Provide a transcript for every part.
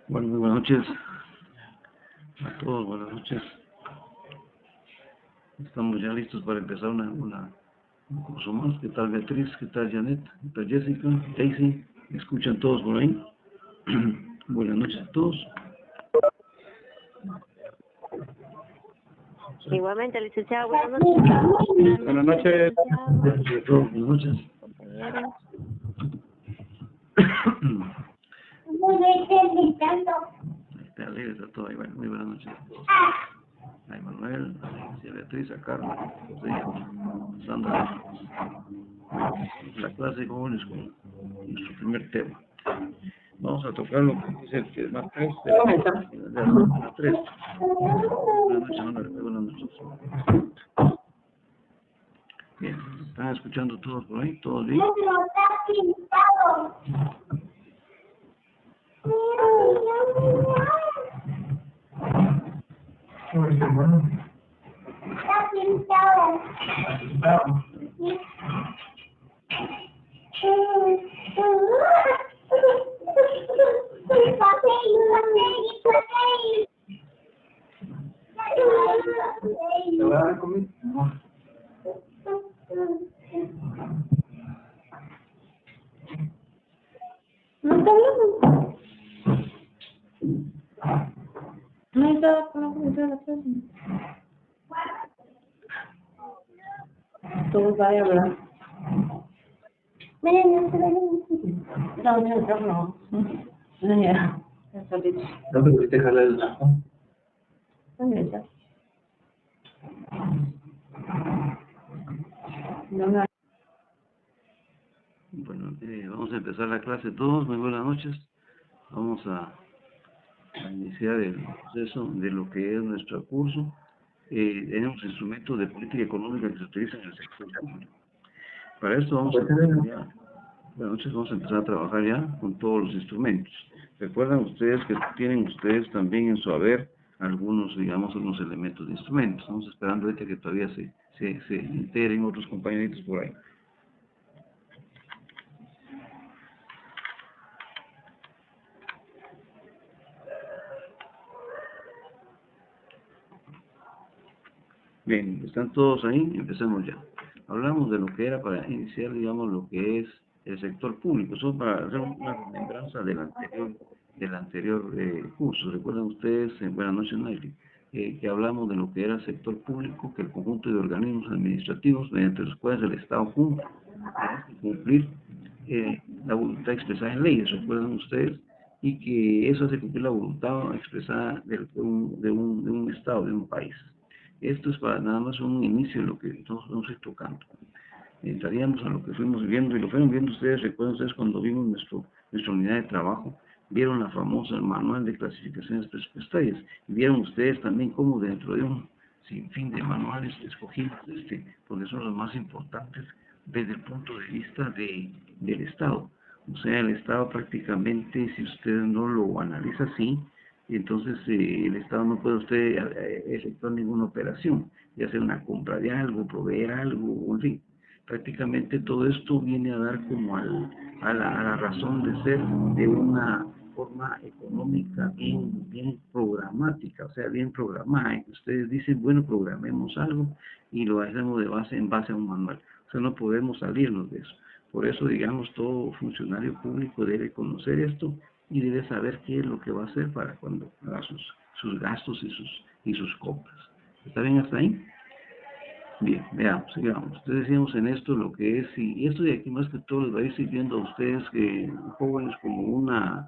Bueno, muy buenas noches a todos, buenas noches. Estamos ya listos para empezar un curso más. ¿Qué tal Beatriz? ¿Qué tal Janet? ¿Qué tal Jessica? Daisy? ¿Me escuchan todos por ahí? Buenas noches a todos. Igualmente, licenciado, buenas noches. Buenas noches. Buenas noches. Compañeros. Está alegre, está todo ahí. Bueno, muy buenas noches a todos. A Emanuel, a Beatriz, a Carla, a José, a Sandra. La clase de jóvenes con nuestro primer tema. Vamos a tocar lo que dice el tema 3 de la 3. Buenas noches, Manuel. Buenas noches. Bien, ¿están escuchando todos por ahí? ¿Todos bien? No estaba con la computadora la clase. Todos vayan a hablar. No, no. No, ya. No me pudiste jalar el lazo. Bueno, vamos a empezar la clase todos. Muy buenas noches. Vamos a iniciar el proceso de lo que es nuestro curso. Tenemos instrumentos de política económica que se utilizan en el sector público. Para esto vamos a empezar a trabajar ya con todos los instrumentos. Recuerdan ustedes que tienen ustedes también en su haber algunos elementos de instrumentos. Estamos esperando ahorita que todavía se integren otros compañeritos por ahí. Bien, ¿están todos ahí? Empecemos ya. Hablamos de lo que era para iniciar, lo que es el sector público. Eso para hacer una remembranza del anterior curso. ¿Recuerdan ustedes, buenas noches, Nairi, que hablamos de lo que era el sector público, que el conjunto de organismos administrativos mediante los cuales el Estado cumple cumplir la voluntad expresada en leyes, ¿recuerdan ustedes? Y que eso hace cumplir la voluntad expresada de un Estado, de un país. Esto es para nada más un inicio de lo que nosotros vamos a ir tocando. Entraríamos a lo que fuimos viendo, y lo fueron viendo ustedes, recuerdan ustedes cuando vimos nuestra unidad de trabajo, vieron la famosa manual de clasificaciones presupuestarias, y vieron ustedes también cómo dentro de un sinfín de manuales escogimos porque son los más importantes desde el punto de vista del Estado. O sea, el Estado prácticamente, si usted no lo analiza así, entonces el Estado no puede usted efectuar ninguna operación, ya sea una compra de algo, proveer algo, en fin. Prácticamente todo esto viene a dar como a la razón de ser de una forma económica bien programática, o sea, bien programada. Ustedes dicen, bueno, programemos algo y lo hacemos en base a un manual. O sea, no podemos salirnos de eso. Por eso, digamos, todo funcionario público debe conocer esto y debe saber qué es lo que va a hacer para cuando haga sus gastos y sus compras. ¿Está bien hasta ahí? Bien, veamos, sigamos. Ustedes decíamos en esto lo que es, y esto de aquí más que todo les va a ir sirviendo a ustedes jóvenes como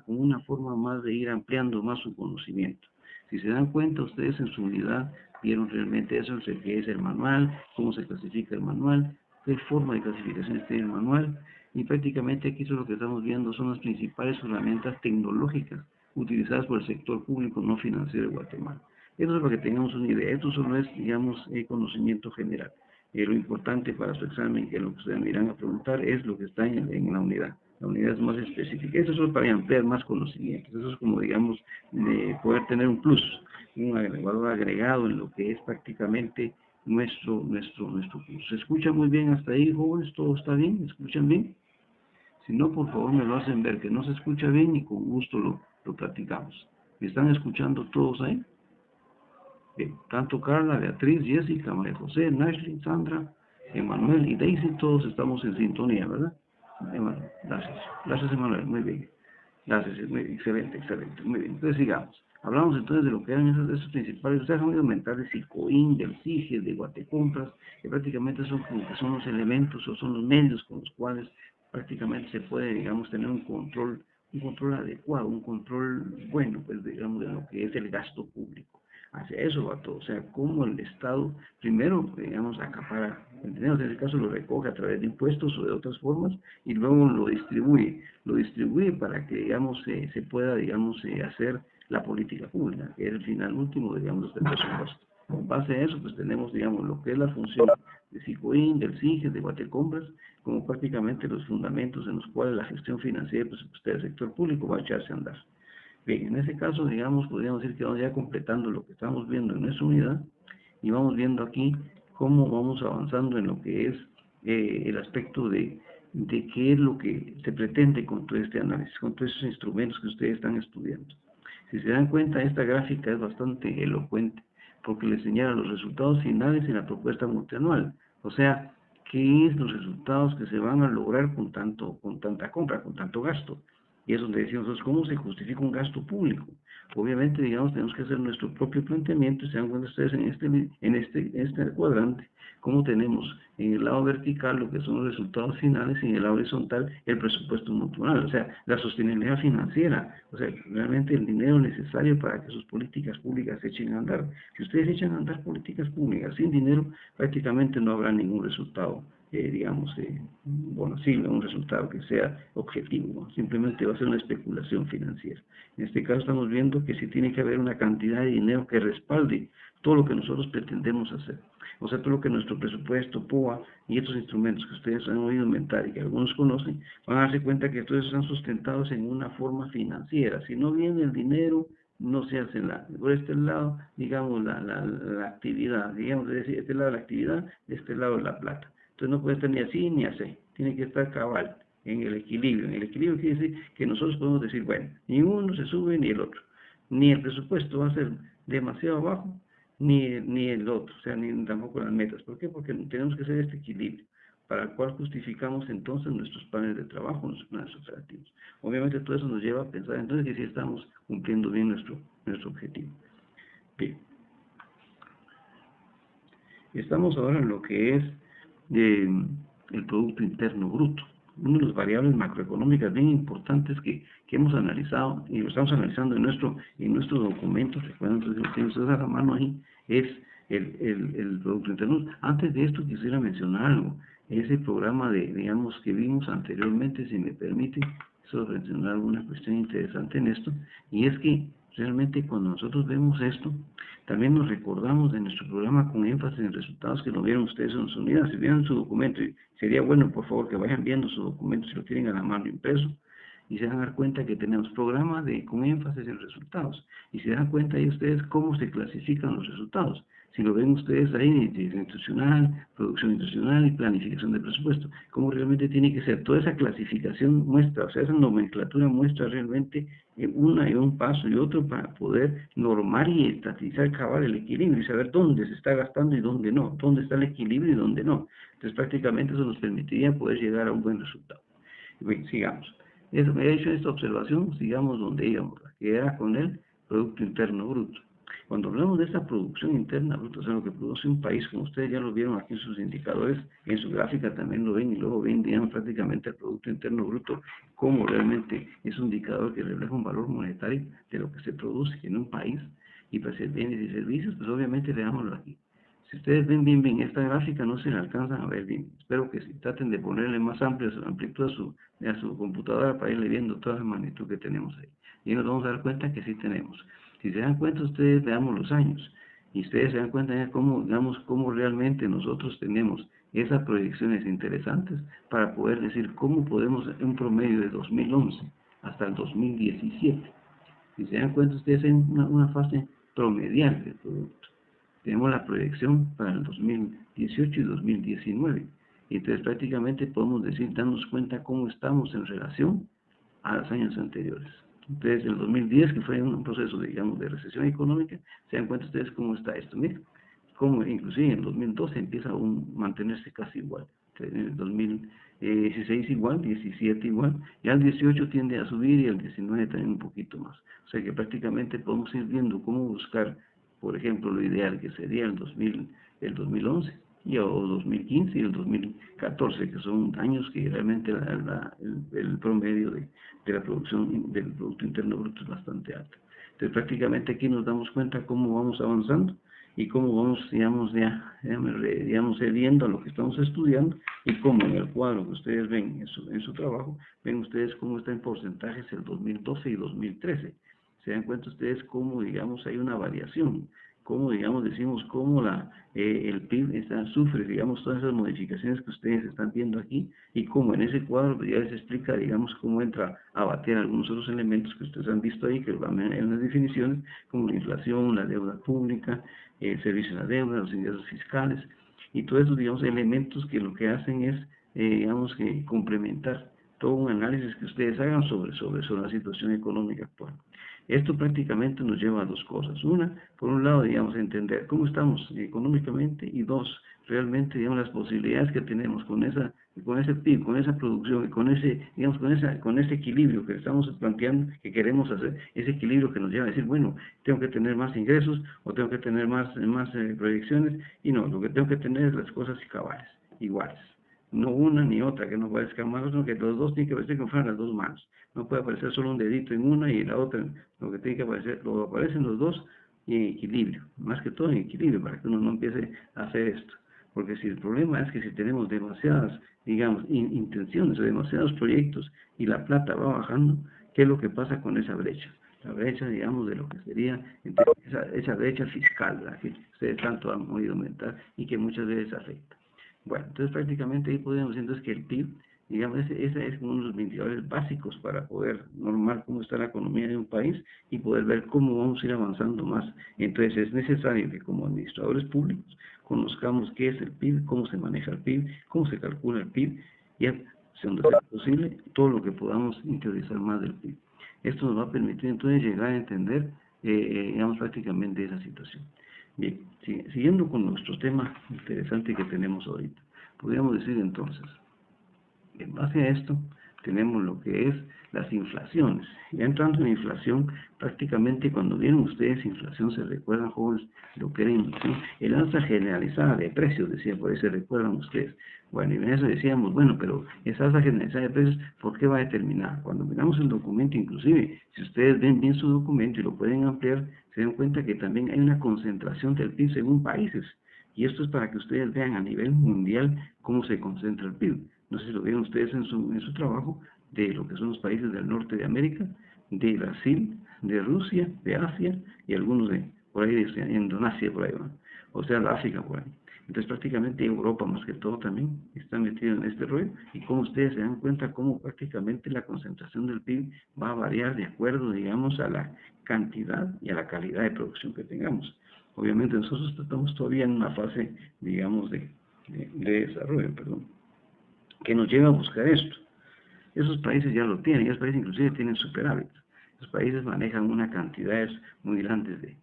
una forma más de ir ampliando más su conocimiento. Si se dan cuenta, ustedes en su unidad vieron realmente eso, que es el manual, cómo se clasifica el manual, qué forma de clasificación tiene el manual, y prácticamente aquí eso lo que estamos viendo son las principales herramientas tecnológicas utilizadas por el sector público no financiero de Guatemala. Eso es para que tengamos una idea. Esto solo es, conocimiento general. Lo importante para su examen, que lo que ustedes me irán a preguntar, es lo que está en la unidad. La unidad es más específica. Eso es solo para ampliar más conocimientos. Eso es como, poder tener un plus, un valor agregado en lo que es prácticamente nuestro curso. ¿Se escucha muy bien hasta ahí, jóvenes? ¿Todo está bien? ¿Me escuchan bien? Si no, por favor me lo hacen ver, que no se escucha bien y con gusto lo platicamos. ¿Me están escuchando todos ahí? Bien, tanto Carla, Beatriz, Jessica, María José, Nashley, Sandra, Emanuel y Daisy, todos estamos en sintonía, ¿verdad? Emanuel, gracias. Gracias, Emanuel, muy bien. Gracias, muy bien, excelente, excelente, muy bien. Entonces sigamos. Hablamos entonces de lo que eran esos principales, ustedes han oído aumentar del Cicoin, del CIGE, de Guatecompras, que prácticamente son como que son los elementos o son los medios con los cuales prácticamente se puede, digamos, tener un control adecuado, un control bueno, pues digamos, de lo que es el gasto público. Hacia eso va todo, o sea, cómo el Estado primero, digamos, acapara el dinero, en ese caso lo recoge a través de impuestos o de otras formas, y luego lo distribuye para que, digamos, se pueda, digamos, hacer la política pública, que es el final último, digamos, del presupuesto. Con base a eso, pues tenemos, digamos, lo que es la función de Cicoin, del CIGE, de Guatecompras, como prácticamente los fundamentos en los cuales la gestión financiera y presupuestaria del sector público va a echarse a andar. Bien, en ese caso, digamos, podríamos decir que vamos ya completando lo que estamos viendo en nuestra unidad y vamos viendo aquí cómo vamos avanzando en lo que es el aspecto de qué es lo que se pretende con todo este análisis, con todos esos instrumentos que ustedes están estudiando. Si se dan cuenta, esta gráfica es bastante elocuente porque le señala los resultados finales en la propuesta multianual. O sea, qué es los resultados que se van a lograr con tanta compra, con tanto gasto. Y es donde decimos nosotros, ¿cómo se justifica un gasto público? Obviamente, digamos, tenemos que hacer nuestro propio planteamiento, se dan cuenta ustedes en este cuadrante, cómo tenemos en el lado vertical lo que son los resultados finales y en el lado horizontal el presupuesto multianual, o sea, la sostenibilidad financiera, o sea, realmente el dinero necesario para que sus políticas públicas se echen a andar. Si ustedes echan a andar políticas públicas sin dinero, prácticamente no habrá ningún resultado digamos, bueno, sí, un resultado que sea objetivo, ¿no? Simplemente va a ser una especulación financiera. En este caso estamos viendo que sí tiene que haber una cantidad de dinero que respalde todo lo que nosotros pretendemos hacer. O sea, todo lo que nuestro presupuesto, POA y estos instrumentos que ustedes han oído inventar y que algunos conocen, van a darse cuenta que todos esos están sustentados en una forma financiera. Si no viene el dinero, no se hace por este lado, digamos, la actividad, digamos, de este lado la actividad, de este lado la plata. Entonces no puede estar ni así ni así, tiene que estar cabal, en el equilibrio. En el equilibrio quiere decir que nosotros podemos decir, bueno, ni uno se sube ni el otro. Ni el presupuesto va a ser demasiado bajo, ni el otro, o sea, ni tampoco las metas. ¿Por qué? Porque tenemos que hacer este equilibrio, para el cual justificamos entonces nuestros planes de trabajo, nuestros planes operativos. Obviamente todo eso nos lleva a pensar entonces que sí estamos cumpliendo bien nuestro objetivo. Bien. Estamos ahora en lo que es el Producto Interno Bruto, una de las variables macroeconómicas bien importantes que hemos analizado y lo estamos analizando en nuestros documentos. Recuerden, entonces lo tienen ustedes a la mano ahí, es el Producto Interno Bruto. Antes de esto quisiera mencionar algo, ese programa digamos, que vimos anteriormente, si me permiten, solo mencionar alguna cuestión interesante en esto, y es que realmente cuando nosotros vemos esto, también nos recordamos de nuestro programa con énfasis en resultados que lo vieron ustedes en su unidad. Si vieron su documento, sería bueno, por favor, que vayan viendo su documento si lo tienen a la mano impreso, y se van a dar cuenta que tenemos programa con énfasis en resultados. Y se dan cuenta ahí ustedes cómo se clasifican los resultados. Si lo ven ustedes ahí, institucional, producción institucional y planificación de presupuesto, cómo realmente tiene que ser. Toda esa clasificación muestra, o sea, esa nomenclatura muestra realmente una y un paso y otro para poder normar y estatizar, cabal el equilibrio y saber dónde se está gastando y dónde no, dónde está el equilibrio y dónde no. Entonces prácticamente eso nos permitiría poder llegar a un buen resultado. Bien, sigamos. Eso, me he hecho esta observación, sigamos donde íbamos, que era con el Producto Interno Bruto. Cuando hablamos de esta producción interna bruta, o sea, lo que produce un país, como ustedes ya lo vieron aquí en sus indicadores, en su gráfica también lo ven, y luego ven, digamos, prácticamente el Producto Interno Bruto, como realmente es un indicador que refleja un valor monetario de lo que se produce en un país, y para hacer bienes y servicios, pues obviamente veámoslo aquí. Si ustedes ven bien esta gráfica, no se la alcanzan a ver bien. Espero que si traten de ponerle más amplitud a su computadora para irle viendo toda la magnitud que tenemos ahí. Y nos vamos a dar cuenta que sí tenemos. Si se dan cuenta ustedes, veamos los años. Y ustedes se dan cuenta de cómo realmente nosotros tenemos esas proyecciones interesantes para poder decir cómo podemos, un promedio de 2011 hasta el 2017. Si se dan cuenta ustedes en una fase promedial del producto. Tenemos la proyección para el 2018 y 2019. Y entonces prácticamente podemos decir, darnos cuenta cómo estamos en relación a los años anteriores. Entonces, el 2010, que fue un proceso, digamos, de recesión económica, se dan cuenta ustedes cómo está esto. Miren, cómo inclusive en el 2012 empieza a mantenerse casi igual. En el 2016 igual, 17 igual, y al 18 tiende a subir y al 19 también un poquito más. O sea que prácticamente podemos ir viendo cómo buscar, por ejemplo, lo ideal que sería el 2011 o 2015 y el 2014, que son años que realmente el promedio de la producción del Producto Interno Bruto es bastante alto. Entonces prácticamente aquí nos damos cuenta cómo vamos avanzando y cómo vamos, digamos, viendo lo que estamos estudiando y cómo en el cuadro que ustedes ven en su trabajo, ven ustedes cómo está en porcentajes el 2012 y 2013. Se dan cuenta ustedes cómo, digamos, hay una variación, cómo, digamos, decimos cómo el PIB sufre, digamos, todas esas modificaciones que ustedes están viendo aquí y cómo en ese cuadro ya les explica, digamos, cómo entra a batir algunos otros elementos que ustedes han visto ahí, que van en las definiciones, como la inflación, la deuda pública, el servicio de la deuda, los ingresos fiscales, y todos esos, digamos, elementos que lo que hacen es, digamos, que complementar todo un análisis que ustedes hagan sobre la situación económica actual. Esto prácticamente nos lleva a dos cosas. Una, por un lado, digamos, entender cómo estamos económicamente y dos, realmente, digamos, las posibilidades que tenemos con ese PIB, con esa producción y con ese, digamos, con ese equilibrio que estamos planteando, que queremos hacer, ese equilibrio que nos lleva a decir, bueno, tengo que tener más ingresos o tengo que tener más proyecciones y no, lo que tengo que tener es las cosas cabales, iguales. No una ni otra, que no parezca más, sino que los dos tienen que parecer que fueran las dos manos. No puede aparecer solo un dedito en una y la otra, lo que tiene que aparecer, lo aparecen los dos y en equilibrio, más que todo en equilibrio, para que uno no empiece a hacer esto. Porque si el problema es que si tenemos demasiadas, digamos, intenciones o demasiados proyectos y la plata va bajando, ¿qué es lo que pasa con esa brecha? La brecha, digamos, de lo que sería esa brecha fiscal, la que ustedes tanto han oído aumentar y que muchas veces afecta. Bueno, entonces prácticamente ahí podemos decir entonces que el PIB, digamos, ese es uno de los indicadores básicos para poder normar cómo está la economía de un país y poder ver cómo vamos a ir avanzando más. Entonces es necesario que como administradores públicos conozcamos qué es el PIB, cómo se maneja el PIB, cómo se calcula el PIB y, donde sea posible, todo lo que podamos interiorizar más del PIB. Esto nos va a permitir entonces llegar a entender, digamos, prácticamente esa situación. Bien, siguiendo con nuestro tema interesante que tenemos ahorita, podríamos decir entonces, en base a esto, tenemos lo que es las inflaciones. Ya entrando en inflación, prácticamente cuando vieron ustedes inflación, se recuerdan, jóvenes, lo que era inflación, el alza generalizada de precios, decía, por eso se recuerdan ustedes. Bueno, y en eso decíamos, bueno, pero esa alza generalizada de precios, ¿por qué va a determinar? Cuando miramos el documento, inclusive, si ustedes ven bien su documento y lo pueden ampliar, se dan cuenta que también hay una concentración del PIB según países. Y esto es para que ustedes vean a nivel mundial cómo se concentra el PIB. No sé si lo vieron ustedes en su trabajo, de lo que son los países del norte de América, de Brasil, de Rusia, de Asia y algunos de por ahí de Indonesia, por ahí van. O sea, de África, por ahí. Entonces prácticamente Europa más que todo también está metido en este rollo y como ustedes se dan cuenta cómo prácticamente la concentración del PIB va a variar de acuerdo, digamos, a la cantidad y a la calidad de producción que tengamos. Obviamente nosotros estamos todavía en una fase, digamos, de desarrollo, perdón, que nos lleva a buscar esto. Esos países ya lo tienen, esos países inclusive tienen superávit. Esos países manejan una cantidades muy grandes de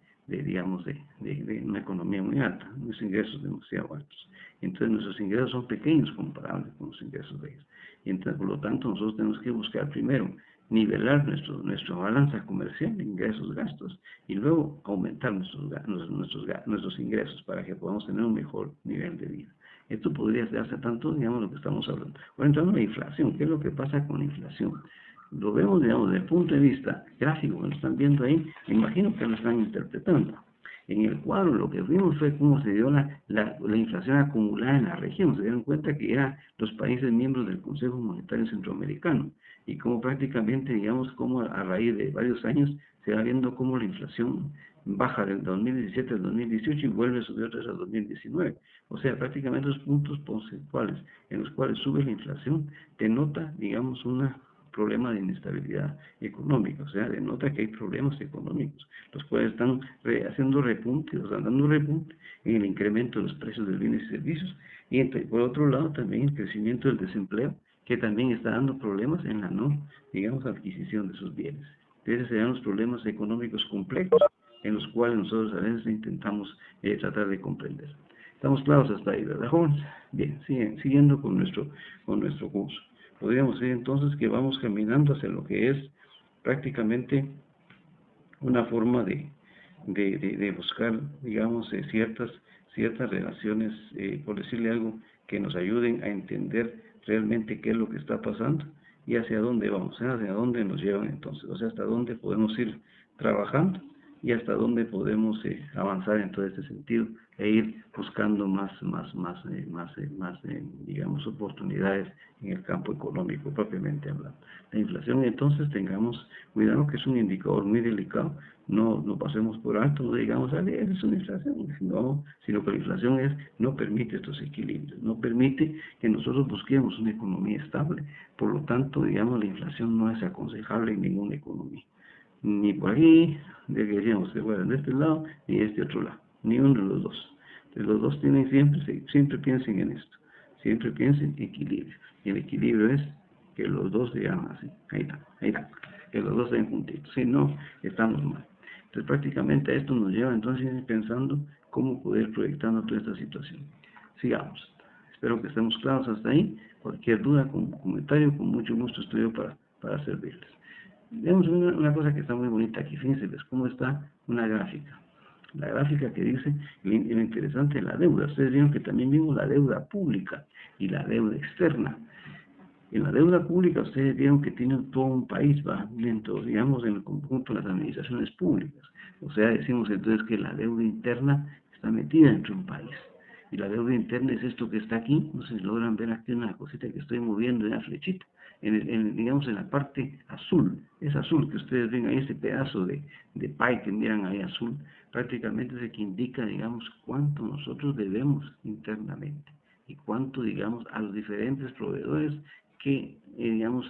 una economía muy alta, unos ingresos demasiado altos. Entonces nuestros ingresos son pequeños comparables con los ingresos de ellos. Y entonces, por lo tanto, nosotros tenemos que buscar primero nivelar nuestra balanza comercial, ingresos-gastos, y luego aumentar nuestros ingresos para que podamos tener un mejor nivel de vida. Esto podría hacerse tanto, digamos, lo que estamos hablando. Bueno, entrando en la inflación, ¿qué es lo que pasa con la inflación? Lo vemos, digamos, desde el punto de vista gráfico que lo están viendo ahí, me imagino que lo están interpretando. En el cuadro lo que vimos fue cómo se dio la inflación acumulada en la región. Se dieron cuenta que eran los países miembros del Consejo Monetario Centroamericano y cómo prácticamente, digamos, cómo a raíz de varios años se va viendo cómo la inflación baja del 2017 al 2018 y vuelve a subir otra vez al 2019. O sea, prácticamente los puntos porcentuales en los cuales sube la inflación denota, digamos, una problema de inestabilidad económica, o sea, denota que hay problemas económicos, los cuales están haciendo repunte, o sea, dando repunte en el incremento de los precios de bienes y servicios, y por otro lado también el crecimiento del desempleo, que también está dando problemas en la no, digamos, adquisición de esos bienes. Esos serán los problemas económicos complejos en los cuales nosotros a veces intentamos tratar de comprender. Estamos claros hasta ahí, ¿verdad, jóvenes? Bien, siguiendo con nuestro curso. Podríamos decir entonces que vamos caminando hacia lo que es prácticamente una forma de buscar, digamos, ciertas relaciones, por decirle algo, que nos ayuden a entender realmente qué es lo que está pasando y hacia dónde vamos, hacia dónde nos llevan entonces, o sea, hasta dónde podemos ir trabajando y hasta dónde podemos avanzar en todo este sentido e ir buscando más digamos, oportunidades en el campo económico propiamente hablando. La inflación, entonces, tengamos cuidado que es un indicador muy delicado, no pasemos por alto, no digamos, es una inflación, no, sino que la inflación no permite estos equilibrios, no permite que nosotros busquemos una economía estable, por lo tanto, digamos, la inflación no es aconsejable en ninguna economía, ni por aquí, de que decíamos que fuera de este lado, ni de este otro lado, ni uno de los dos. Entonces, los dos tienen siempre piensen en esto, siempre piensen en equilibrio, y el equilibrio es que los dos se llaman así, ahí está, que los dos estén juntitos, si no, estamos mal. Entonces prácticamente a esto nos lleva entonces pensando cómo poder proyectando toda esta situación. Sigamos. Espero que estemos claros hasta ahí. Cualquier duda, comentario, con mucho gusto estoy para servirles. Vemos una cosa que está muy bonita aquí. Fíjense cómo está una gráfica. La gráfica que dice lo interesante de la deuda. Ustedes vieron que también vimos la deuda pública y la deuda externa. En la deuda pública ustedes vieron que tiene todo un país, digamos, en el conjunto de las administraciones públicas. O sea, decimos entonces que la deuda interna está metida dentro de un país. Y la deuda interna es esto que está aquí. No sé si logran ver aquí una cosita que estoy moviendo en la flechita. Digamos, en la parte azul. Es azul que ustedes ven ahí, ese pedazo de pie que miran ahí azul. Prácticamente es el que indica, digamos, cuánto nosotros debemos internamente. Y cuánto, digamos, a los diferentes proveedores que, digamos,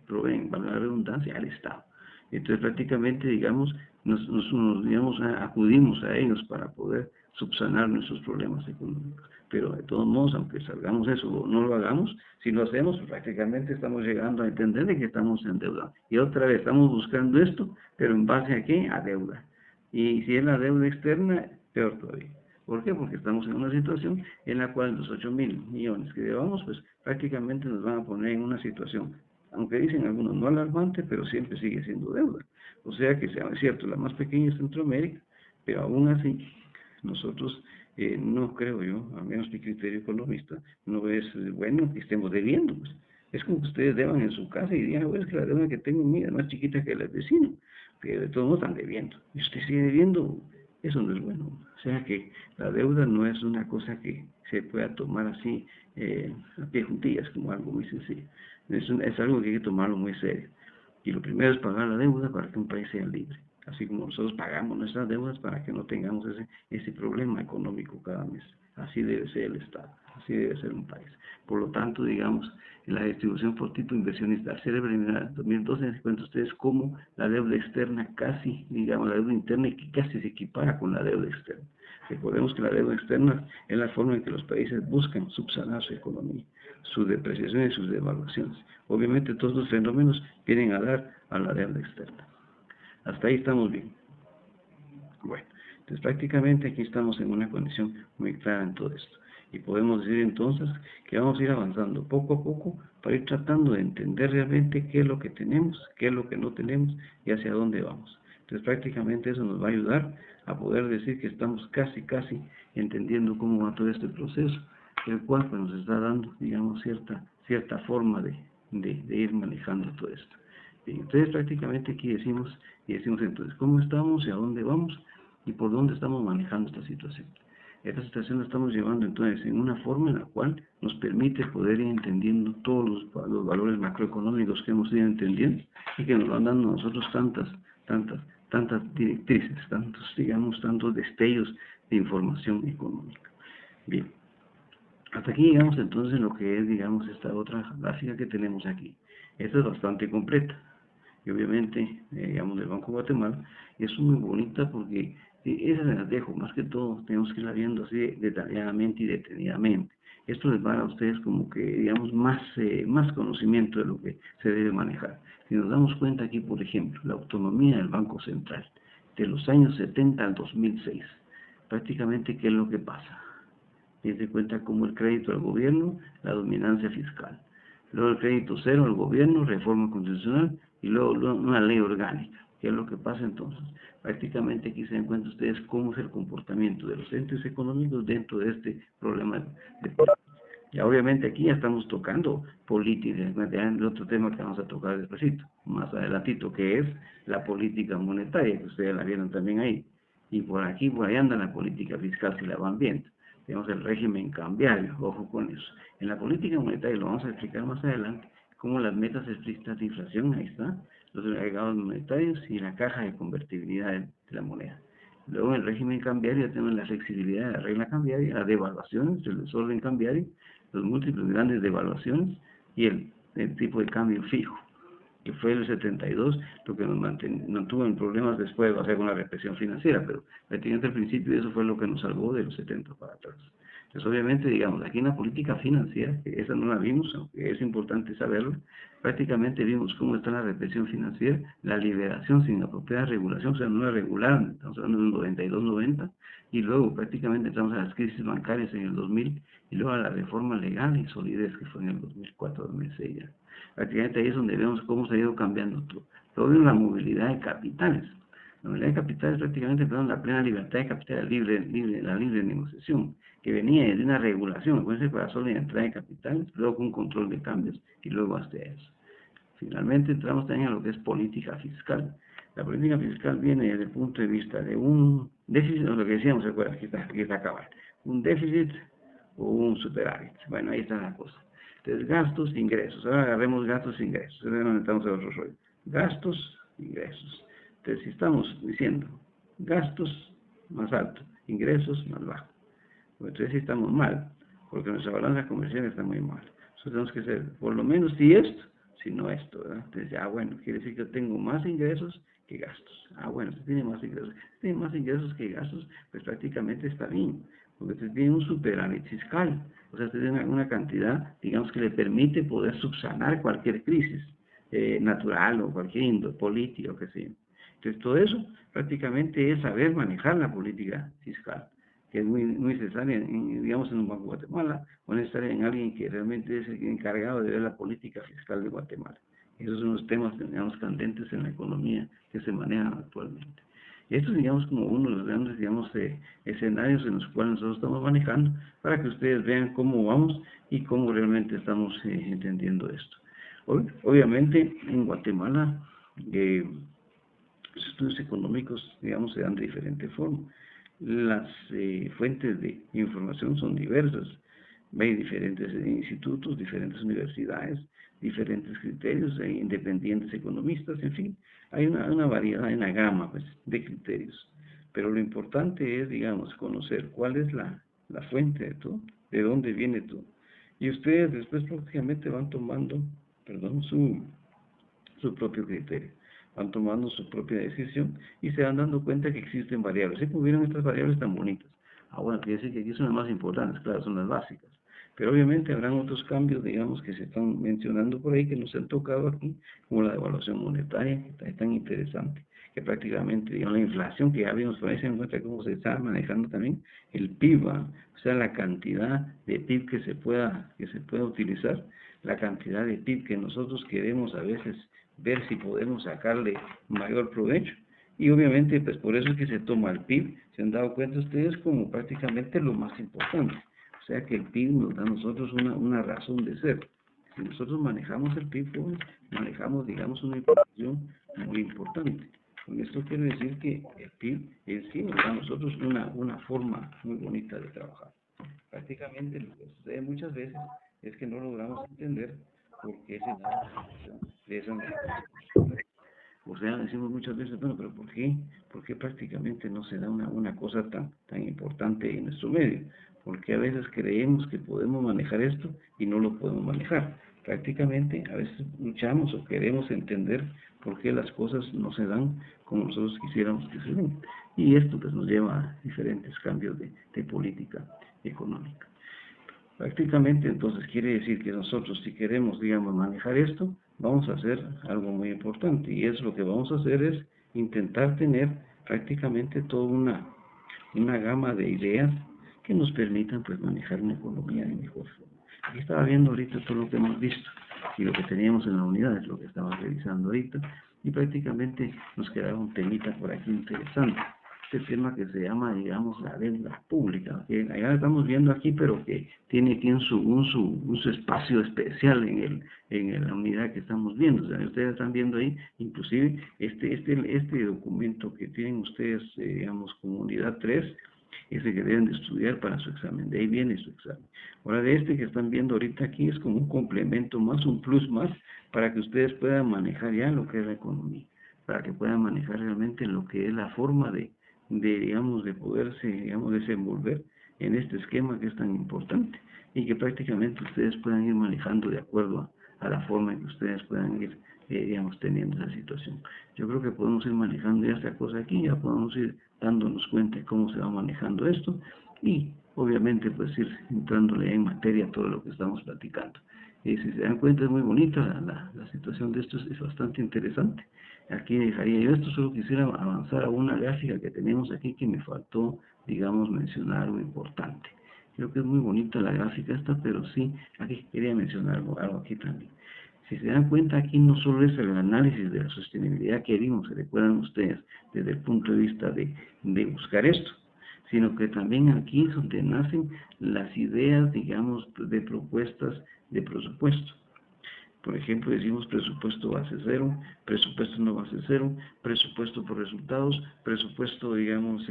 proveen, valga la redundancia, al Estado. Entonces, prácticamente, digamos, digamos, acudimos a ellos para poder subsanar nuestros problemas económicos. Pero, de todos modos, aunque salgamos eso o no lo hagamos, si lo hacemos, prácticamente estamos llegando a entender de que estamos en deuda. Y otra vez, estamos buscando esto, pero ¿en base a qué? A deuda. Y si es la deuda externa, peor todavía. ¿Por qué? Porque estamos en una situación en la cual los 8.000 millones que debamos, pues prácticamente nos van a poner en una situación, aunque dicen algunos no alarmante, pero siempre sigue siendo deuda. O sea que sea cierto, la más pequeña es Centroamérica, pero aún así, nosotros no creo yo, al menos mi criterio economista, no es bueno que estemos debiendo. Pues. Es como que ustedes deban en su casa y digan, es que la deuda que tengo mía es más chiquita que la del vecino, pero de todos modos están debiendo. Y usted sigue debiendo. Eso no es bueno. O sea que la deuda no es una cosa que se pueda tomar así a pie juntillas, como algo muy sencillo. Es algo que hay que tomarlo muy serio. Y lo primero es pagar la deuda para que un país sea libre. Así como nosotros pagamos nuestras deudas para que no tengamos ese problema económico cada mes. Así debe ser el Estado, así debe ser un país. Por lo tanto, digamos, en la distribución por tipo inversionista, al ser preliminar 2012, se cuenta ustedes cómo la deuda externa casi, digamos, la deuda interna que casi se equipara con la deuda externa. Recordemos que la deuda externa es la forma en que los países buscan subsanar su economía, su depreciación y sus devaluaciones. Obviamente todos los fenómenos vienen a dar a la deuda externa. Hasta ahí estamos bien. Bueno, entonces prácticamente aquí estamos en una condición muy clara en todo esto. Y podemos decir entonces que vamos a ir avanzando poco a poco para ir tratando de entender realmente qué es lo que tenemos, qué es lo que no tenemos y hacia dónde vamos. Entonces prácticamente eso nos va a ayudar a poder decir que estamos casi entendiendo cómo va todo este proceso, el cual pues, nos está dando, digamos, cierta forma de ir manejando todo esto. Bien, entonces prácticamente aquí decimos entonces cómo estamos y a dónde vamos y por dónde estamos manejando esta situación. Esta situación la estamos llevando entonces en una forma en la cual nos permite poder ir entendiendo todos los valores macroeconómicos que hemos ido entendiendo y que nos van dando a nosotros tantas directrices, tantos destellos de información económica. Bien, hasta aquí llegamos entonces en lo que es, digamos, esta otra gráfica que tenemos aquí. Esta es bastante completa. Y obviamente, digamos, del Banco de Guatemala, es muy bonita porque esa se las dejo, más que todo, tenemos que irla viendo así detalladamente y detenidamente. Esto les va a dar a ustedes como que, digamos, más conocimiento de lo que se debe manejar. Si nos damos cuenta aquí, por ejemplo, la autonomía del Banco Central, de los años 70 al 2006, prácticamente, ¿qué es lo que pasa? Dense cuenta como el crédito al gobierno, la dominancia fiscal. Luego el crédito cero al gobierno, reforma constitucional, y luego una ley orgánica. ¿Qué es lo que pasa entonces? Prácticamente aquí se dan cuenta ustedes cómo es el comportamiento de los entes económicos dentro de este problema de política. Ya obviamente aquí ya estamos tocando política, el otro tema que vamos a tocar despuesito, más adelantito, que es la política monetaria, que ustedes la vieron también ahí. Y por aquí, por ahí anda la política fiscal, si la van viendo. Tenemos el régimen cambiario, ojo con eso. En la política monetaria, lo vamos a explicar más adelante, como las metas estrictas de inflación, ahí está, los agregados monetarios y la caja de convertibilidad de la moneda. Luego en el régimen cambiario tenemos la flexibilidad de la regla cambiaria, las devaluaciones, el desorden cambiario, los múltiples grandes devaluaciones y el tipo de cambio fijo, que fue el 72, lo que nos mantuvo en problemas después, o sea, con la represión financiera, pero prácticamente al principio eso fue lo que nos salvó de los 70 para atrás. Entonces, obviamente, digamos, aquí en la política financiera, que esa no la vimos, aunque es importante saberlo, prácticamente vimos cómo está la represión financiera, la liberación sin apropiada regulación, o sea, no la regularon, estamos hablando de 92-90, y luego prácticamente entramos a las crisis bancarias en el 2000, y luego a la reforma legal y solidez, que fue en el 2004-2006 ya. Prácticamente ahí es donde vemos cómo se ha ido cambiando todo. Luego vemos la movilidad de capitales. La movilidad de capitales prácticamente, perdón, la plena libertad de capital, la libre negociación, que venía de una regulación, acuérdense, para solo la entrada de capitales, luego con control de cambios y luego hasta eso. Finalmente entramos también a lo que es política fiscal. La política fiscal viene desde el punto de vista de un déficit, lo que decíamos, ¿se acuerdan? Aquí está acabar. Un déficit o un superávit. Bueno, ahí está la cosa. Entonces, gastos, ingresos. Ahora agarremos gastos, ingresos. Ahora nos metamos a otro rollo. Gastos, ingresos. Entonces, si estamos diciendo gastos más alto, ingresos más bajo. Entonces, si estamos mal, porque nuestra balanza comercial está muy mal. Entonces, tenemos que hacer, por lo menos, si esto, si no esto, ¿verdad? Entonces, bueno, quiere decir que tengo más ingresos que gastos. Bueno, si tiene más ingresos que gastos, pues prácticamente está bien, porque usted tiene un superávit fiscal, o sea, usted tiene una cantidad, digamos, que le permite poder subsanar cualquier crisis natural o cualquier índole política o que sea. Entonces, todo eso prácticamente es saber manejar la política fiscal, que es muy necesaria, digamos, en un Banco de Guatemala, o necesaria en alguien que realmente es el encargado de ver la política fiscal de Guatemala. Esos son los temas, digamos, candentes en la economía que se manejan actualmente. Y esto es, digamos, como uno de los grandes, digamos, escenarios en los cuales nosotros estamos manejando, para que ustedes vean cómo vamos y cómo realmente estamos entendiendo esto. Obviamente, en Guatemala, los estudios económicos, digamos, se dan de diferente forma. Las fuentes de información son diversas. Hay diferentes institutos, diferentes universidades, diferentes criterios, independientes economistas, en fin. Hay una variedad, una gama pues, de criterios. Pero lo importante es, digamos, conocer cuál es la fuente de todo, de dónde viene todo. Y ustedes después prácticamente van tomando, perdón, su propio criterio. Van tomando su propia decisión y se van dando cuenta que existen variables. ¿Sí vieron estas variables tan bonitas? Bueno, quiere decir que aquí son las más importantes, claro, son las básicas. Pero obviamente habrán otros cambios, digamos, que se están mencionando por ahí, que nos han tocado aquí, como la devaluación monetaria, que es tan interesante, que prácticamente, digamos, la inflación, que ya vimos por ahí, se encuentra cómo se está manejando también el PIB, o sea, la cantidad de PIB que se pueda utilizar, la cantidad de PIB que nosotros queremos a veces ver si podemos sacarle mayor provecho. Y obviamente, pues por eso es que se toma el PIB, se han dado cuenta ustedes como prácticamente lo más importante. O sea que el PIB nos da a nosotros una razón de ser. Si nosotros manejamos el PIB, pues, manejamos, digamos, una información muy importante. Con esto quiero decir que el PIB en sí nos da a nosotros una forma muy bonita de trabajar. Prácticamente lo que sucede muchas veces es que no logramos entender por qué se da de esa manera. O sea, decimos muchas veces, bueno, pero ¿por qué? ¿Por qué prácticamente no se da una cosa tan importante en nuestro medio? Porque a veces creemos que podemos manejar esto y no lo podemos manejar. prácticamente a veces luchamos o queremos entender por qué las cosas no se dan como nosotros quisiéramos que se den. Y esto pues nos lleva a diferentes cambios de política económica. Prácticamente entonces quiere decir que nosotros si queremos, digamos, manejar esto, vamos a hacer algo muy importante, y es lo que vamos a hacer es intentar tener prácticamente toda una gama de ideas que nos permitan pues manejar una economía de mejor forma. Aquí estaba viendo ahorita todo lo que hemos visto y lo que teníamos en la unidad es lo que estaba revisando ahorita, y prácticamente nos quedaba un temita por aquí interesante. Este tema que se llama, digamos, la deuda pública, que allá estamos viendo aquí, pero que tiene un su espacio especial en la unidad que estamos viendo. O sea, ustedes están viendo ahí, inclusive, este documento que tienen ustedes, digamos, como unidad 3, es el que deben de estudiar para su examen, de ahí viene su examen. Ahora, de este que están viendo ahorita aquí es como un complemento más, un plus más, para que ustedes puedan manejar ya lo que es la economía, para que puedan manejar realmente lo que es la forma digamos, de poderse, digamos, desenvolver en este esquema que es tan importante, y que prácticamente ustedes puedan ir manejando de acuerdo a la forma en que ustedes puedan ir, digamos, teniendo esa situación. Yo creo que podemos ir manejando ya esta cosa aquí, ya podemos ir dándonos cuenta de cómo se va manejando esto, y obviamente pues ir entrándole en materia todo lo que estamos platicando. Y si se dan cuenta es muy bonita la situación de esto, es bastante interesante. Aquí dejaría yo esto, solo quisiera avanzar a una gráfica que tenemos aquí que me faltó, digamos, mencionar algo importante. Creo que es muy bonita la gráfica esta, pero sí, aquí quería mencionar algo aquí también. Si se dan cuenta, aquí no solo es el análisis de la sostenibilidad que vimos, se recuerdan ustedes, desde el punto de vista de buscar esto, sino que también aquí es donde nacen las ideas, digamos, de propuestas de presupuesto. Por ejemplo, decimos presupuesto base cero, presupuesto no base cero, presupuesto por resultados, presupuesto, digamos,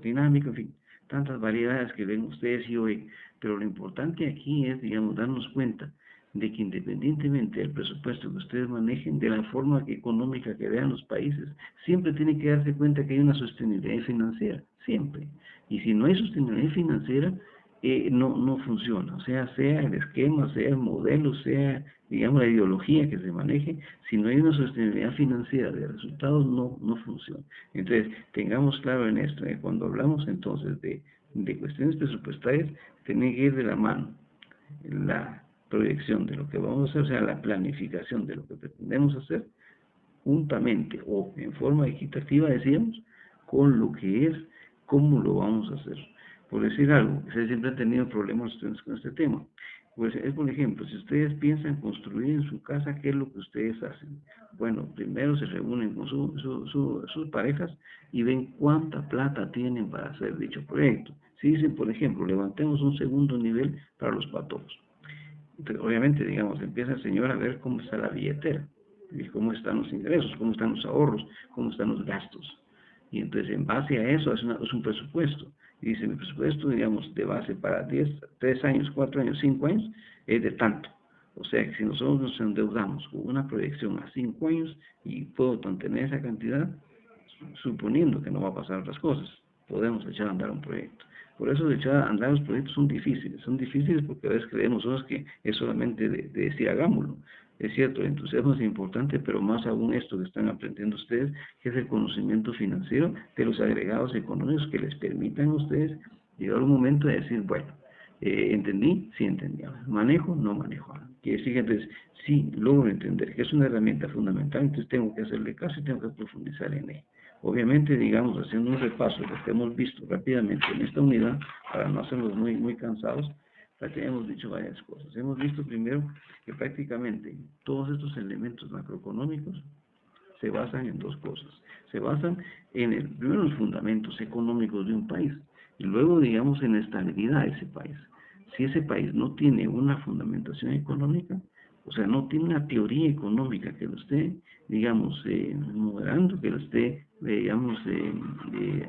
dinámico, en fin, tantas variedades que ven ustedes y hoy. Pero lo importante aquí es, digamos, darnos cuenta de que independientemente del presupuesto que ustedes manejen, de la forma económica que vean los países, siempre tienen que darse cuenta que hay una sostenibilidad financiera, siempre. Y si no hay sostenibilidad financiera, no funciona. O sea el esquema, sea el modelo, sea, digamos, la ideología que se maneje, si no hay una sostenibilidad financiera de resultados, no funciona. Entonces, tengamos claro en esto, cuando hablamos entonces de cuestiones presupuestarias, tiene que ir de la mano la proyección de lo que vamos a hacer, o sea, la planificación de lo que pretendemos hacer, juntamente o en forma equitativa, decíamos, con lo que es, cómo lo vamos a hacer. Por decir algo, ustedes siempre han tenido problemas con este tema. Pues es, por ejemplo, si ustedes piensan construir en su casa, ¿qué es lo que ustedes hacen? Bueno, primero se reúnen con sus parejas y ven cuánta plata tienen para hacer dicho proyecto. Si dicen, por ejemplo, levantemos un segundo nivel para los patojos. Entonces, obviamente, digamos, empieza el señor a ver cómo está la billetera, y cómo están los ingresos, cómo están los ahorros, cómo están los gastos. Y entonces, en base a eso, es un presupuesto. Y dice, mi presupuesto, digamos, de base para 3 años, 4 años, 5 años, es de tanto. O sea, que si nosotros nos endeudamos con una proyección a 5 años y puedo mantener esa cantidad, suponiendo que no va a pasar otras cosas, podemos echar a andar un proyecto. Por eso echar a andar los proyectos son difíciles porque a veces creemos nosotros que es solamente de decir hagámoslo. Es cierto, el entusiasmo es importante, pero más aún esto que están aprendiendo ustedes, que es el conocimiento financiero de los agregados económicos que les permitan a ustedes llegar a un momento de decir, bueno, ¿entendí? Sí entendí. ¿Manejo? No manejo. Quiere decir que entonces, sí logro entender que es una herramienta fundamental, entonces tengo que hacerle caso y tengo que profundizar en ella. Obviamente, digamos, haciendo un repaso de lo que hemos visto rápidamente en esta unidad, para no hacerlos muy cansados, hemos dicho varias cosas. Hemos visto primero que prácticamente todos estos elementos macroeconómicos se basan en dos cosas. Se basan primero en los fundamentos económicos de un país y luego, digamos, en la estabilidad de ese país. Si ese país no tiene una fundamentación económica, o sea, no tiene una teoría económica que lo esté, digamos, moderando, que lo esté, digamos,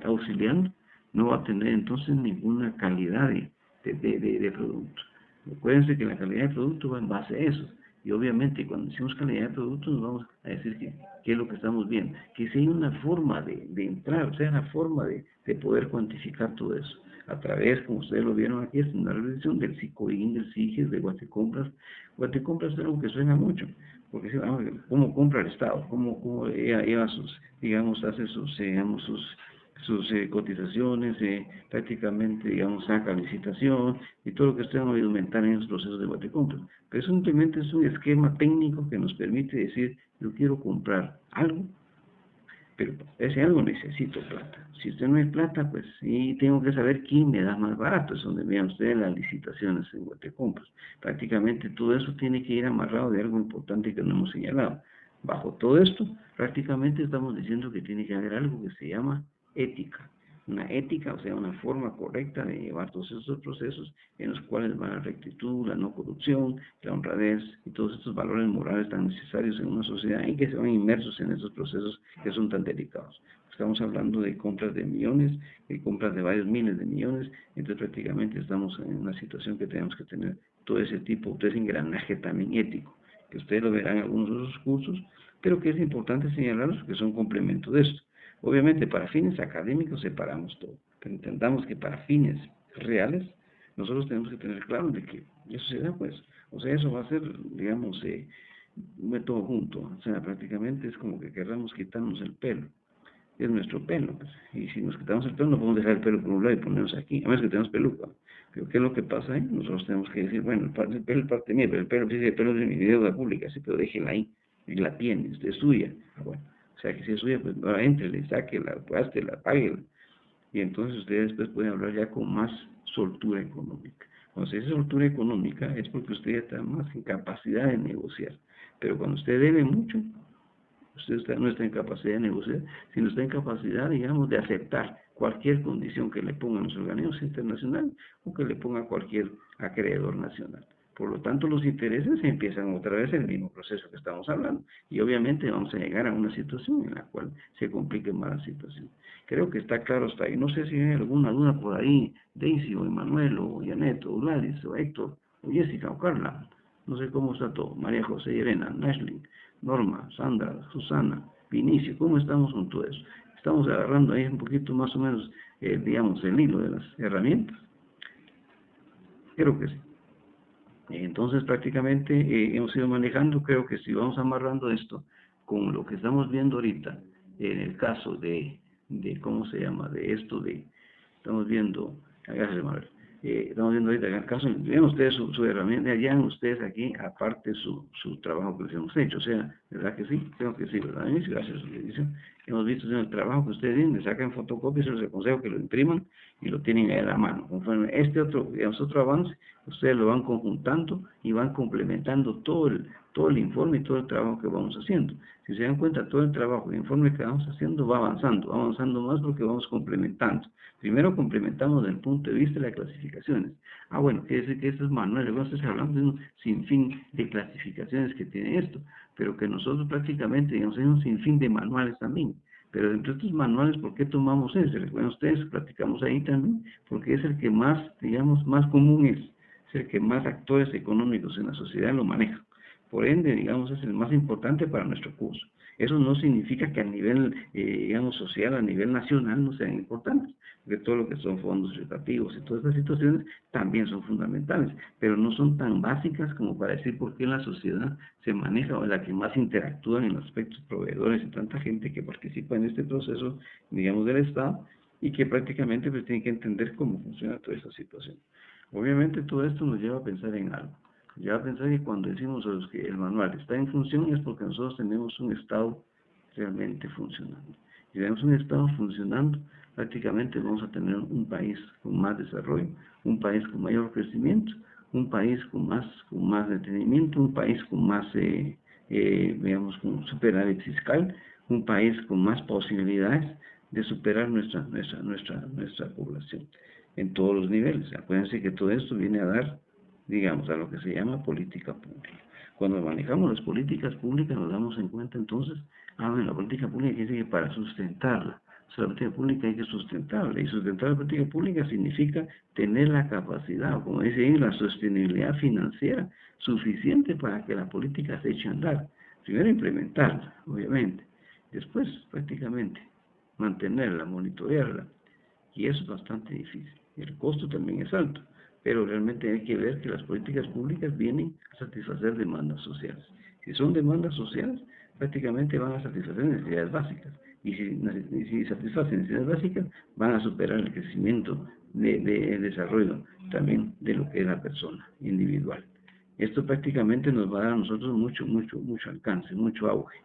auxiliando, no va a tener entonces ninguna calidad de producto. Acuérdense que la calidad de producto va en base a eso. Y obviamente cuando decimos calidad de producto nos vamos a decir qué es lo que estamos viendo. Que si hay una forma de entrar, o sea, una forma de poder cuantificar todo eso. a través, como ustedes lo vieron aquí, es una revisión del SICOIN, del SIGES, de Guatecompras. Guatecompras es algo que suena mucho, porque ¿cómo compra el Estado? ¿Cómo lleva sus, digamos, hace sus, digamos, sus cotizaciones, prácticamente, digamos, saca licitación y todo lo que ustedes han oído aumentar en los procesos de Guatecompras? Pero eso simplemente es un esquema técnico que nos permite decir, yo quiero comprar algo, pero ese algo necesito plata. Si usted no hay plata, pues sí tengo que saber quién me da más barato. Es donde vean ustedes las licitaciones en Guatecompras. Prácticamente todo eso tiene que ir amarrado de algo importante que no hemos señalado. Bajo todo esto, prácticamente estamos diciendo que tiene que haber algo que se llama ética. Una ética, o sea, una forma correcta de llevar todos esos procesos en los cuales va la rectitud, la no corrupción, la honradez y todos estos valores morales tan necesarios en una sociedad y que se van inmersos en esos procesos que son tan delicados. Estamos hablando de compras de millones, de compras de varios miles de millones, entonces prácticamente estamos en una situación que tenemos que tener todo ese tipo, todo ese engranaje también ético, que ustedes lo verán en algunos de esos cursos, pero que es importante señalarlos que son complemento de esto. Obviamente, para fines académicos separamos todo, pero entendamos que para fines reales, nosotros tenemos que tener claro de que eso se da, pues, o sea, eso va a ser, digamos, un método junto, o sea, prácticamente es como que querramos quitarnos el pelo, es nuestro pelo, pues, y si nos quitamos el pelo, no podemos dejar el pelo por un lado y ponernos aquí, a menos que tenemos peluca, pero ¿qué es lo que pasa ahí? Nosotros tenemos que decir, bueno, el pelo es parte mía, pero el pelo es de mi deuda pública, sí, pero déjela ahí, y la tiene, es suya, bueno. O sea, que si es suya, pues ahora entrele, sáquela, gástela, páguela. Y entonces ustedes después pueden hablar ya con más soltura económica. Cuando esa soltura económica es porque usted está más en capacidad de negociar. Pero cuando usted debe mucho, no está en capacidad de negociar, sino está en capacidad, digamos, de aceptar cualquier condición que le pongan los organismos internacionales o que le ponga cualquier acreedor nacional. Por lo tanto, los intereses empiezan otra vez el mismo proceso que estamos hablando. Y obviamente vamos a llegar a una situación en la cual se complique más la situación. Creo que está claro hasta ahí. No sé si hay alguna duda por ahí, Daisy o Emanuel o Janet o Gladys o Héctor o Jessica o Carla. No sé cómo está todo. María José, Irena, Nashlin, Norma, Sandra, Susana, Vinicio. ¿Cómo estamos con todo eso? Estamos agarrando ahí un poquito más o menos, digamos, el hilo de las herramientas. Creo que sí. Entonces prácticamente hemos ido manejando, creo que si vamos amarrando esto con lo que estamos viendo ahorita, en el caso ¿cómo se llama? De esto estamos viendo, gracias Manuel, estamos viendo ahorita en el caso, vean ustedes su herramienta, ya ustedes aquí, aparte su trabajo que les hemos hecho, o sea, ¿verdad que sí? Creo que sí, ¿verdad? Gracias a su edición. Hemos visto en el trabajo que ustedes tienen, le sacan fotocopias, les aconsejo que lo impriman y lo tienen ahí a la mano. Conforme otro avance, ustedes lo van conjuntando y van complementando todo el informe y todo el trabajo que vamos haciendo. Si se dan cuenta, todo el trabajo y el informe que vamos haciendo va avanzando más porque vamos complementando. Primero complementamos desde el punto de vista de las clasificaciones. Bueno, quiere decir que estos manuales, vamos a estar hablando de un sinfín de clasificaciones que tiene esto, pero que nosotros prácticamente, digamos, hay un sinfín de manuales también. Pero dentro de estos manuales, ¿por qué tomamos ese? Recuerden ustedes, platicamos ahí también, porque es el que más, digamos, más común es el que más actores económicos en la sociedad lo manejan. Por ende, digamos, es el más importante para nuestro curso. Eso no significa que a nivel, digamos, social, a nivel nacional no sean importantes, porque todo lo que son fondos educativos y todas estas situaciones también son fundamentales, pero no son tan básicas como para decir por qué la sociedad se maneja o la que más interactúa en los aspectos proveedores y tanta gente que participa en este proceso, digamos, del Estado y que prácticamente pues tiene que entender cómo funciona toda esa situación. Obviamente todo esto nos lleva a pensar en algo. Ya pensar que cuando decimos a los que el manual está en función es porque nosotros tenemos un Estado realmente funcionando. Si tenemos un Estado funcionando, prácticamente vamos a tener un país con más desarrollo, un país con mayor crecimiento, un país con más detenimiento, un país con más, digamos, con superávit fiscal, un país con más posibilidades de superar nuestra población en todos los niveles. Acuérdense que todo esto viene a dar, digamos, a lo que se llama política pública. Cuando manejamos las políticas públicas nos damos en cuenta entonces, bueno, la política pública quiere decir que para sustentarla, o sea, la política pública hay que sustentarla, y sustentar la política pública significa tener la capacidad, o como dice ahí, la sostenibilidad financiera suficiente para que la política se eche a andar. Primero implementarla, obviamente, después prácticamente mantenerla, monitorearla, y eso es bastante difícil. el costo también es alto, pero realmente hay que ver que las políticas públicas vienen a satisfacer demandas sociales. Si son demandas sociales, prácticamente van a satisfacer necesidades básicas, y si satisfacen necesidades básicas, van a superar el crecimiento de desarrollo también de lo que es la persona individual. Esto prácticamente nos va a dar a nosotros mucho alcance, mucho auge.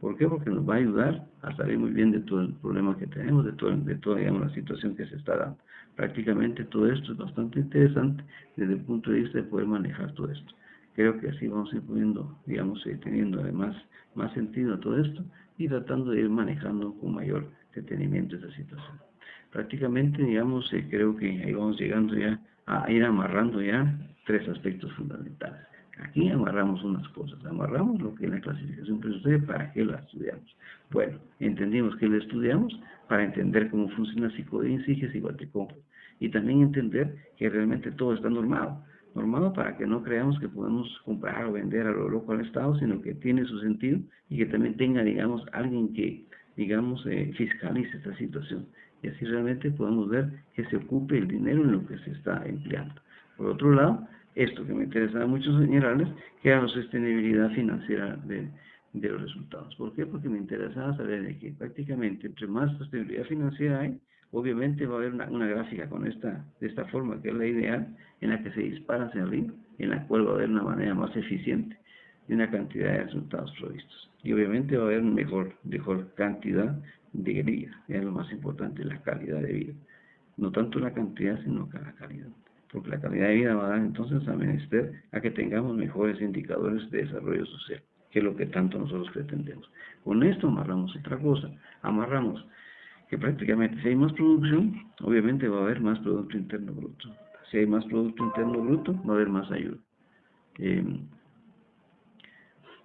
¿Por qué? Porque nos va a ayudar a salir muy bien de todo el problema que tenemos, de toda digamos, la situación que se está dando. Prácticamente todo esto es bastante interesante desde el punto de vista de poder manejar todo esto. Creo que así vamos a ir pudiendo, digamos, teniendo además más sentido a todo esto y tratando de ir manejando con mayor detenimiento esa situación. Prácticamente, digamos, creo que ahí vamos llegando ya a ir amarrando ya 3 aspectos fundamentales. Aquí amarramos unas cosas, amarramos lo que es la clasificación presupuestaria, para qué la estudiamos. Bueno, entendimos que la estudiamos para entender cómo funciona psicodin, SIGES y Guatecompras, y también entender que realmente todo está normado para que no creamos que podemos comprar o vender a lo loco al Estado, sino que tiene su sentido y que también tenga, digamos, alguien que, digamos, fiscalice esta situación. Y así realmente podemos ver que se ocupe el dinero en lo que se está empleando. Por otro lado, esto que me interesaba mucho señalarles, que era la sostenibilidad financiera de los resultados. ¿Por qué? Porque me interesaba saber de que prácticamente entre más sostenibilidad financiera hay, obviamente va a haber una gráfica de esta forma, que es la ideal, en la que se dispara hacia arriba, en la cual va a haber una manera más eficiente de una cantidad de resultados provistos. Y obviamente va a haber mejor cantidad de vida, es lo más importante, la calidad de vida. No tanto la cantidad, sino que la calidad. Porque la calidad de vida va a dar entonces a menester a que tengamos mejores indicadores de desarrollo social, que es lo que tanto nosotros pretendemos. Con esto amarramos otra cosa, amarramos que prácticamente si hay más producción, obviamente va a haber más Producto Interno Bruto. Si hay más Producto Interno Bruto, va a haber más ayuda.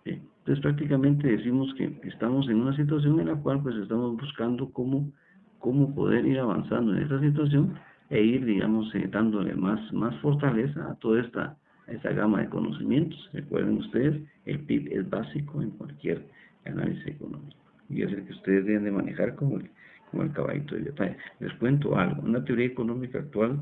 Entonces prácticamente decimos que estamos en una situación en la cual pues estamos buscando cómo poder ir avanzando en esta situación e ir, digamos, dándole más fortaleza a toda esta gama de conocimientos. Recuerden ustedes, el PIB es básico en cualquier análisis económico y es el que ustedes deben de manejar como el caballito de batalla. Les cuento algo, una teoría económica actual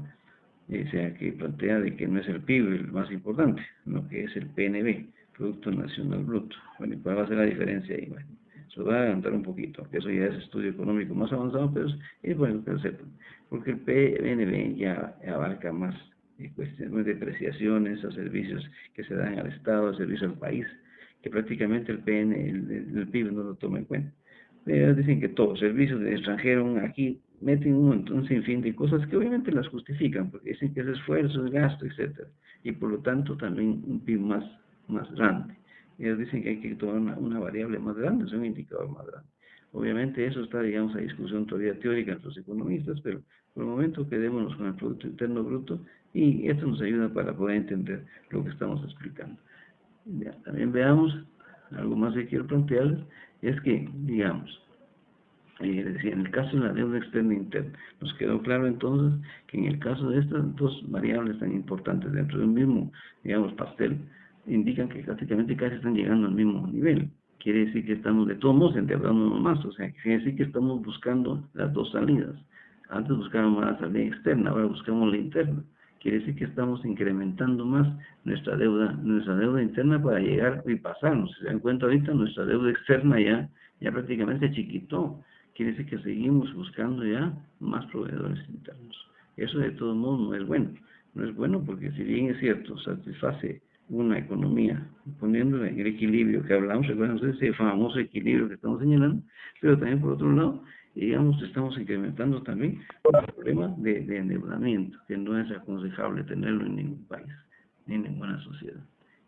que plantea de que no es el PIB el más importante, sino que es el PNB, Producto Nacional Bruto. Bueno, ¿y cuál va a ser la diferencia ahí? Bueno, se lo voy a adelantar un poquito, que eso ya es estudio económico más avanzado, pero es bueno que lo sepan, porque el PNB ya abarca más cuestiones de depreciaciones a servicios que se dan al Estado, a servicio al país, que prácticamente el PIB no lo toma en cuenta. Dicen que todos servicios de extranjero aquí meten un sinfín de cosas que obviamente las justifican, porque dicen que es esfuerzo, es gasto, etc. Y por lo tanto también un PIB más grande. Ellos dicen que hay que tomar una variable más grande, es un indicador más grande. Obviamente eso está, digamos, a discusión todavía teórica entre los economistas, pero por el momento quedémonos con el Producto Interno Bruto y esto nos ayuda para poder entender lo que estamos explicando. Ya, también veamos, algo más que quiero plantearles, es que, digamos, decía, en el caso de la deuda externa e interna, nos quedó claro entonces que en el caso de estas dos variables tan importantes dentro de un mismo, digamos, pastel, indican que prácticamente casi están llegando al mismo nivel. Quiere decir que estamos de todos modos endeudándonos más, o sea, quiere decir que estamos buscando las dos salidas. Antes buscábamos la salida externa, ahora buscamos la interna. Quiere decir que estamos incrementando más nuestra deuda interna para llegar y pasarnos. Si se dan cuenta ahorita, nuestra deuda externa ya prácticamente chiquitó. Quiere decir que seguimos buscando ya más proveedores internos. Eso de todos modos no es bueno. No es bueno porque si bien es cierto, satisface una economía, poniéndola en el equilibrio que hablamos, recuerden ustedes ese famoso equilibrio que estamos señalando, pero también por otro lado, digamos, estamos incrementando también el problema de endeudamiento, que no es aconsejable tenerlo en ningún país, ni en ninguna sociedad.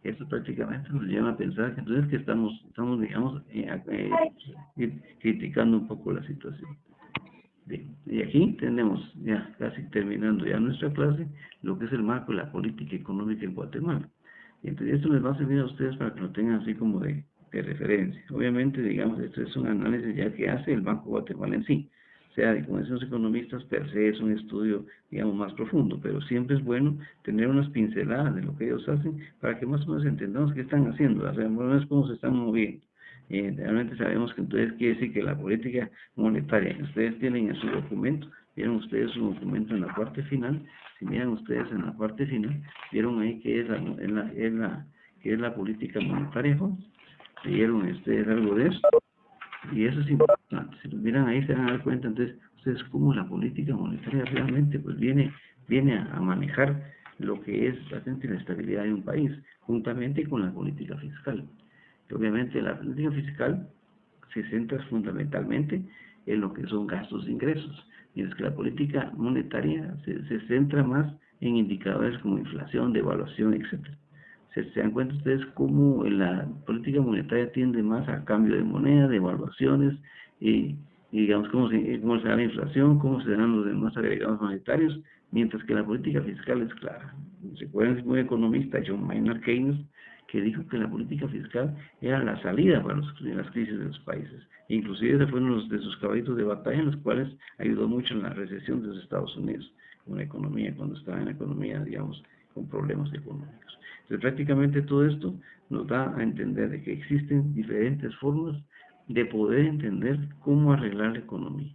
Esto prácticamente nos lleva a pensar que entonces que estamos digamos, criticando un poco la situación. Bien, y aquí tenemos, ya casi terminando ya nuestra clase, lo que es el marco de la política económica en Guatemala. Y entonces esto les va a servir a ustedes para que lo tengan así como de referencia. Obviamente, digamos, esto es un análisis ya que hace el Banco Guatemala en sí. O sea, como dicen los economistas, per se es un estudio, digamos, más profundo, pero siempre es bueno tener unas pinceladas de lo que ellos hacen para que más o menos entendamos qué están haciendo, o sea, más o menos cómo se están moviendo. Realmente sabemos que entonces quiere decir que la política monetaria que ustedes tienen en su documento, vieron ustedes su documento en la parte final, si miran ustedes en la parte final, vieron ahí que es la política monetaria, ¿no? Vieron ustedes algo de eso, y eso es importante. Si lo miran ahí se van a dar cuenta entonces ustedes cómo la política monetaria realmente pues viene a manejar lo que es la estabilidad de un país, juntamente con la política fiscal. Y obviamente la política fiscal se centra fundamentalmente en lo que son gastos e ingresos, mientras que la política monetaria se centra más en indicadores como inflación, devaluación, etc. ¿Se dan cuenta ustedes cómo la política monetaria tiende más a cambio de moneda, de evaluaciones, y digamos cómo se da la inflación, cómo se dan los demás agregados monetarios, mientras que la política fiscal es clara? ¿Se acuerdan? Es un economista, John Maynard Keynes, que dijo que la política fiscal era la salida para las crisis de los países. Inclusive ese fue uno de sus caballitos de batalla, en los cuales ayudó mucho en la recesión de los Estados Unidos, con la economía, cuando estaba en la economía, digamos, con problemas económicos. Entonces, prácticamente todo esto nos da a entender de que existen diferentes formas de poder entender cómo arreglar la economía.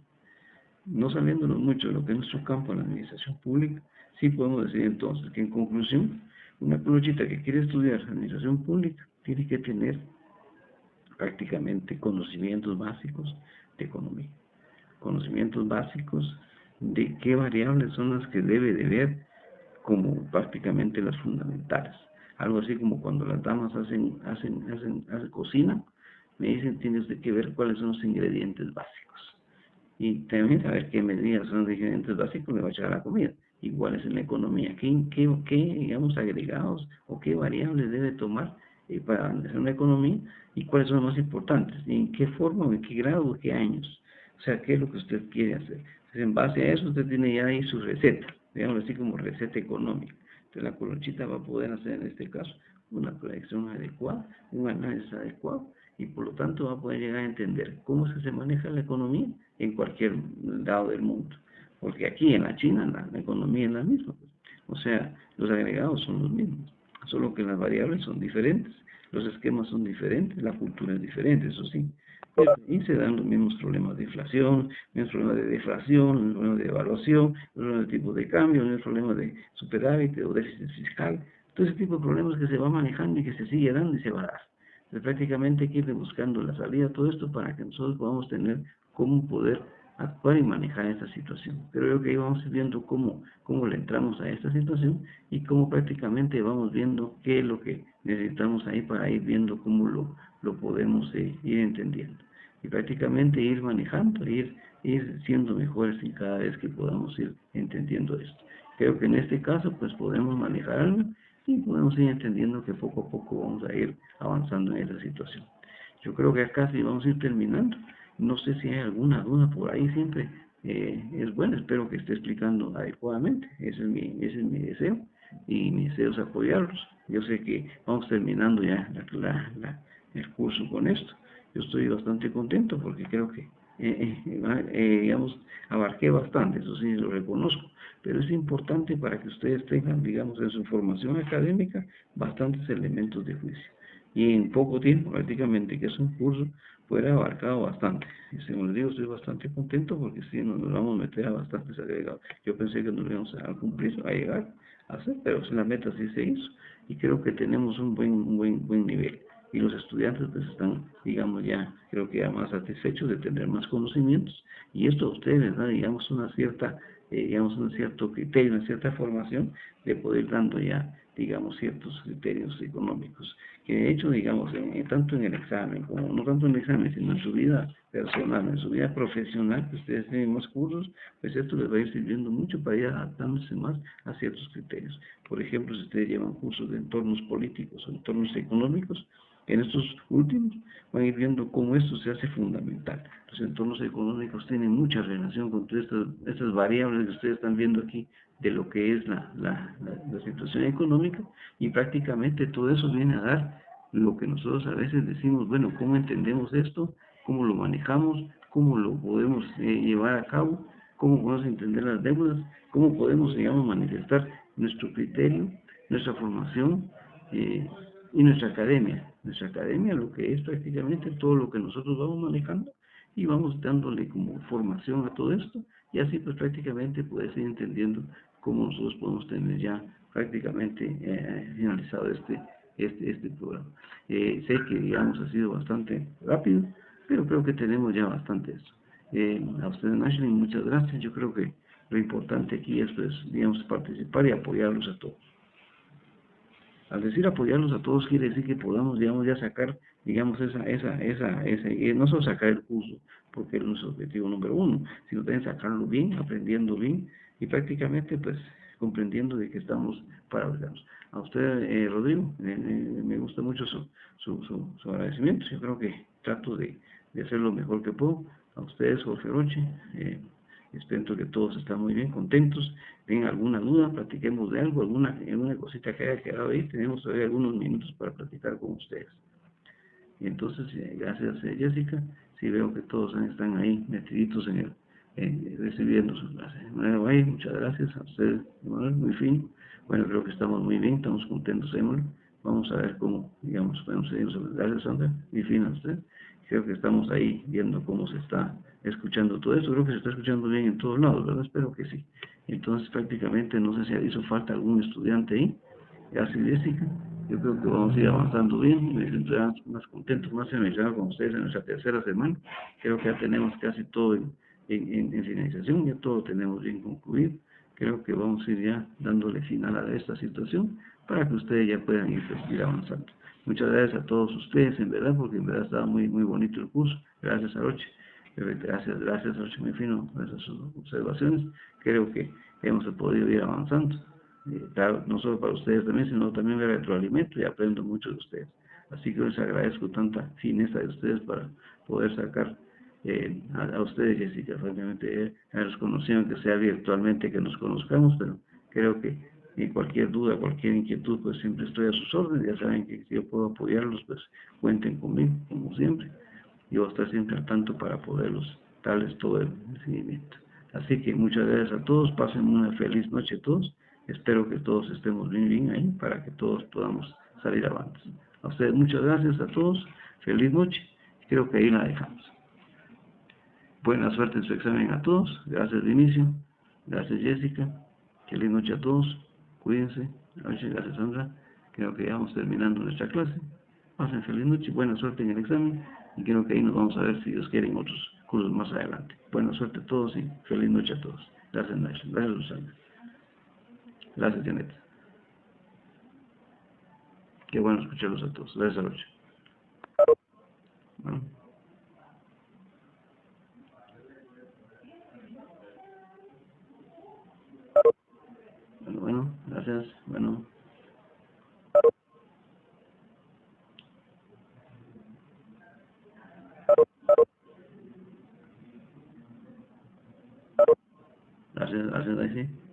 No saliéndonos mucho de lo que es nuestro campo en la administración pública, sí podemos decir entonces que en conclusión, una colochita que quiere estudiar administración pública tiene que tener prácticamente conocimientos básicos de economía, conocimientos básicos de qué variables son las que debe de ver como prácticamente las fundamentales. Algo así como cuando las damas hacen cocina, me dicen tienes usted que ver cuáles son los ingredientes básicos. Y también saber qué medidas son los ingredientes básicos le va a echar a la comida. Igual es en la economía. ¿Qué digamos, agregados o qué variables debe tomar para hacer una economía y cuáles son los más importantes? Y en qué forma, en qué grado, en qué años. O sea, qué es lo que usted quiere hacer. Entonces, en base a eso, usted tiene ya ahí su receta, digamos así como receta económica. Entonces, la colochita va a poder hacer en este caso una predicción adecuada, un análisis adecuado, y por lo tanto va a poder llegar a entender cómo es que se maneja la economía en cualquier lado del mundo. Porque aquí en la China la economía es la misma. O sea, los agregados son los mismos, solo que las variables son diferentes, los esquemas son diferentes, la cultura es diferente, eso sí. Y se dan los mismos problemas de inflación, los mismos problemas de deflación, los problemas de devaluación, los problemas de tipo de cambio, los mismos problemas de superávit o déficit fiscal. Todo ese tipo de problemas que se va manejando y que se sigue dando y se va a dar. Entonces, prácticamente hay que ir buscando la salida a todo esto para que nosotros podamos tener cómo poder actuar y manejar esta situación. Pero yo que vamos viendo cómo le entramos a esta situación y cómo prácticamente vamos viendo qué es lo que necesitamos ahí para ir viendo cómo lo podemos ir entendiendo. Y prácticamente ir manejando, ir siendo mejores en cada vez que podamos ir entendiendo esto. Creo que en este caso pues podemos manejarlo y podemos ir entendiendo que poco a poco vamos a ir avanzando en esa situación. Yo creo que acá sí vamos a ir terminando. No sé si hay alguna duda por ahí, siempre es bueno, espero que esté explicando adecuadamente. Ese es mi deseo, y mi deseo es apoyarlos. Yo sé que vamos terminando ya el curso con esto. Yo estoy bastante contento porque creo que, digamos, abarqué bastante, eso sí lo reconozco, pero es importante para que ustedes tengan, digamos, en su formación académica, bastantes elementos de juicio. Y en poco tiempo, prácticamente, que es un curso, puede haber abarcado bastante. Y según les digo, estoy bastante contento porque sí, nos vamos a meter a bastantes agregados. Yo pensé que nos íbamos a cumplir, a llegar a hacer, pero la meta sí se hizo. Y creo que tenemos un buen nivel. Y los estudiantes pues están, digamos, ya, creo que ya más satisfechos de tener más conocimientos. Y esto a ustedes les da, digamos, un cierto criterio, una cierta formación de poder dando ya, digamos, ciertos criterios económicos, que de hecho, digamos, tanto en el examen, como no tanto en el examen, sino en su vida personal, en su vida profesional, que ustedes tienen más cursos, pues esto les va a ir sirviendo mucho para ir adaptándose más a ciertos criterios. Por ejemplo, si ustedes llevan cursos de entornos políticos o entornos económicos, en estos últimos van a ir viendo cómo esto se hace fundamental. Los entornos económicos tienen mucha relación con todas estas variables que ustedes están viendo aquí de lo que es la situación económica, y prácticamente todo eso viene a dar lo que nosotros a veces decimos, bueno, ¿cómo entendemos esto? ¿Cómo lo manejamos? ¿Cómo lo podemos llevar a cabo? ¿Cómo podemos entender las deudas? ¿Cómo podemos, digamos, manifestar nuestro criterio, nuestra formación y nuestra academia nuestra academia, lo que es prácticamente todo lo que nosotros vamos manejando y vamos dándole como formación a todo esto y así pues prácticamente puedes ir entendiendo cómo nosotros podemos tener ya prácticamente finalizado este programa. Sé que digamos ha sido bastante rápido, pero creo que tenemos ya bastante eso. A ustedes, Ashley, muchas gracias. Yo creo que lo importante aquí es, pues, digamos, participar y apoyarlos a todos. Al decir apoyarlos a todos quiere decir que podamos, digamos, ya sacar, digamos, no solo sacar el curso, porque es nuestro objetivo número uno, sino también sacarlo bien, aprendiendo bien y prácticamente, pues, comprendiendo de que estamos para ayudarnos. A usted, Rodrigo, me gusta mucho su agradecimiento. Yo creo que trato de hacer lo mejor que puedo. A ustedes, Jorge Roche, espero que todos están muy bien, contentos. ¿Tienen alguna duda? Platiquemos de algo, alguna cosita que haya quedado ahí. Tenemos todavía algunos minutos para platicar con ustedes. Y entonces, gracias Jessica. Sí veo que todos están ahí metiditos recibiendo sus clases. Bueno, muchas gracias a ustedes, Emanuel, muy fino. Bueno, creo que estamos muy bien, estamos contentos, Emanuel. Vamos a ver cómo, digamos, podemos seguir. Gracias, Sandra, muy fino a usted. Creo que estamos ahí viendo cómo se está escuchando todo esto. Creo que se está escuchando bien en todos lados, ¿verdad? Espero que sí. Entonces, prácticamente, no sé si hizo falta algún estudiante ahí. Gracias, Jessica. Yo creo que vamos a ir avanzando bien y me siento más contento, más emocionado con ustedes en nuestra tercera semana. Creo que ya tenemos casi todo en finalización, ya todo tenemos bien concluido. Creo que vamos a ir ya dándole final a esta situación para que ustedes ya puedan ir avanzando. Muchas gracias a todos ustedes, en verdad, porque en verdad estaba muy bonito el curso. Gracias, Aroche. Gracias, Aroche, muy fino, gracias a sus observaciones. Creo que hemos podido ir avanzando. Claro, no solo para ustedes también, sino también me retroalimento y aprendo mucho de ustedes. Así que les agradezco tanta fineza de ustedes para poder sacar a ustedes, Jessica. Francamente, los conocido que sea virtualmente, que nos conozcamos, pero creo que cualquier duda, cualquier inquietud, pues siempre estoy a sus órdenes. Ya saben que si yo puedo apoyarlos, pues cuenten conmigo, como siempre. Yo voy a estar siempre al tanto para poderlos darles todo el seguimiento. Así que muchas gracias a todos, pasen una feliz noche a todos. Espero que todos estemos bien ahí para que todos podamos salir adelante. A ustedes muchas gracias a todos, feliz noche, creo que ahí la dejamos. Buena suerte en su examen a todos, gracias de inicio, gracias Jessica, feliz noche a todos, cuídense, gracias Sandra, creo que ya vamos terminando nuestra clase, pasen feliz noche, buena suerte en el examen y creo que ahí nos vamos a ver si Dios quiere en otros cursos más adelante. Buena suerte a todos y feliz noche a todos. Gracias Nash, gracias Susana. Gracias, Janet. Qué bueno escucharlos a todos. Gracias, Aroche. Bueno, gracias. Bueno. Gracias, Daisy.